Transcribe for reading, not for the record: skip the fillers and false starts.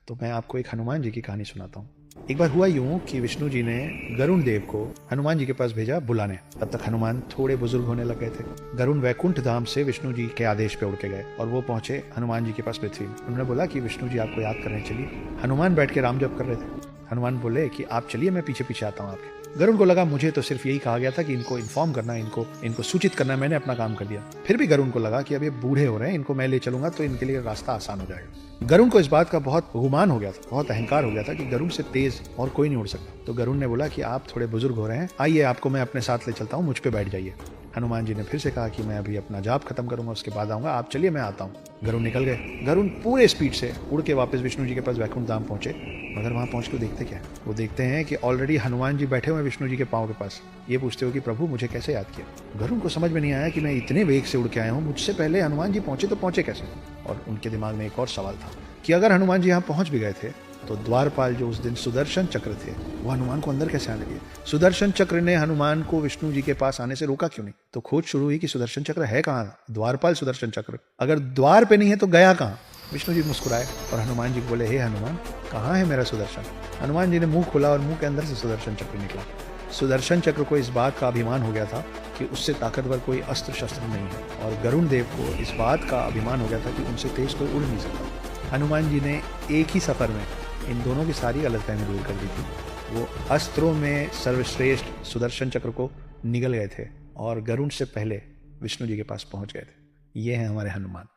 तो मैं आपको एक हनुमान जी की कहानी सुनाता हूँ। एक बार हुआ यूं कि विष्णु जी ने गरुण देव को हनुमान जी के पास भेजा बुलाने। तब तक हनुमान थोड़े बुजुर्ग होने लगे थे। गरुण वैकुंठ धाम से विष्णु जी के आदेश पे उड़ के गए और वो पहुंचे हनुमान जी के पास पृथ्वी में। उन्होंने बोला कि विष्णु जी आपको याद कर रहे हैं, चलिए। हनुमान बैठ के राम जप कर रहे थे। हनुमान बोले कि आप चलिए, मैं पीछे पीछे आता हूँ आपके। गरुण को लगा मुझे तो सिर्फ यही कहा गया था कि इनको इन्फॉर्म करना है, इनको सूचित करना है, मैंने अपना काम कर दिया। फिर भी गरुण को लगा कि अब ये बूढ़े हो रहे हैं, इनको मैं ले चलूंगा तो इनके लिए रास्ता आसान हो जाएगा। गरुण को इस बात का बहुत गुमान हो गया था, बहुत अहंकार हो गया था कि गरुण से तेज और कोई नहीं उड़ सकता। तो गरुण ने बोला कि आप थोड़े बुजुर्ग हो रहे हैं, आइए आपको मैं अपने साथ ले चलता हूँ, मुझ पे बैठ जाइए। हनुमान जी ने फिर से कहा कि मैं अभी अपना जाप खत्म करूंगा, उसके बाद आऊंगा, आप चलिए मैं आता हूँ। गरुण निकल गए। गरुण पूरे स्पीड से उड़ के वापस विष्णु जी के पास वैकुंठ धाम पहुंचे। मगर वहां पहुंच के देखते क्या, वो देखते हैं कि ऑलरेडी हनुमान जी बैठे हुए विष्णु जी के पांव के पास। ये पूछते हो कि प्रभु मुझे कैसे याद किया। गरुण को समझ में नहीं आया कि मैं इतने वेग से उड़ के आया हूँ, मुझसे पहले हनुमान जी पहुंचे तो पहुंचे कैसे। और उनके दिमाग में एक और सवाल था कि अगर हनुमान जी यहाँ पहुंच भी गए थे तो द्वारपाल जो उस दिन सुदर्शन चक्र थे वो हनुमान को अंदर कैसे आने दिए। सुदर्शन चक्र ने हनुमान को विष्णु जी के पास आने से रोका क्यों नहीं। तो खोज शुरू हुई कि सुदर्शन चक्र है कहाँ, द्वारपाल सुदर्शन चक्र अगर द्वार पे नहीं है तो गया कहाँ। विष्णु जी मुस्कुराए और हनुमान जी बोले, हे हनुमान, कहाँ है मेरा सुदर्शन। हनुमान जी ने मुंह खोला और मुंह के अंदर से सुदर्शन चक्र निकला। सुदर्शन चक्र को इस बात का अभिमान हो गया था कि उससे ताकतवर कोई अस्त्र शस्त्र नहीं है, और गरुण देव को इस बात का अभिमान हो गया था कि उनसे तेज कोई उड़ नहीं सकता। हनुमान जी ने एक ही सफर में इन दोनों की सारी गलतफहमी दूर कर दी थी। वो अस्त्रों में सर्वश्रेष्ठ सुदर्शन चक्र को निगल गए थे और गरुण से पहले विष्णु जी के पास पहुंच गए थे। ये हैं हमारे हनुमान।